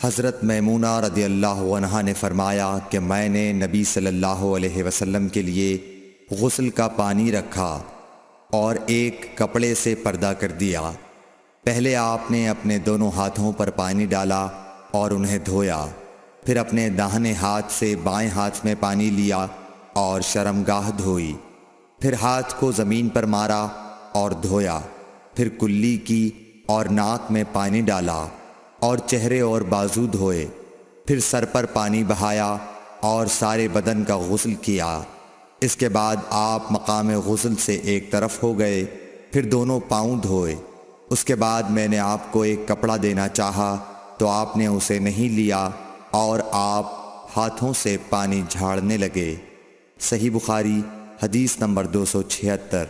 حضرت میمونہ رضی اللہ عنہا نے فرمایا کہ میں نے نبی صلی اللہ علیہ وسلم کے لیے غسل کا پانی رکھا اور ایک کپڑے سے پردہ کر دیا۔ پہلے آپ نے اپنے دونوں ہاتھوں پر پانی ڈالا اور انہیں دھویا، پھر اپنے داہنے ہاتھ سے بائیں ہاتھ میں پانی لیا اور شرمگاہ دھوئی، پھر ہاتھ کو زمین پر مارا اور دھویا، پھر کلی کی اور ناک میں پانی ڈالا اور چہرے اور بازو دھوئے، پھر سر پر پانی بہایا اور سارے بدن کا غسل کیا۔ اس کے بعد آپ مقام غسل سے ایک طرف ہو گئے، پھر دونوں پاؤں دھوئے۔ اس کے بعد میں نے آپ کو ایک کپڑا دینا چاہا تو آپ نے اسے نہیں لیا اور آپ ہاتھوں سے پانی جھاڑنے لگے۔ صحیح بخاری حدیث نمبر 276۔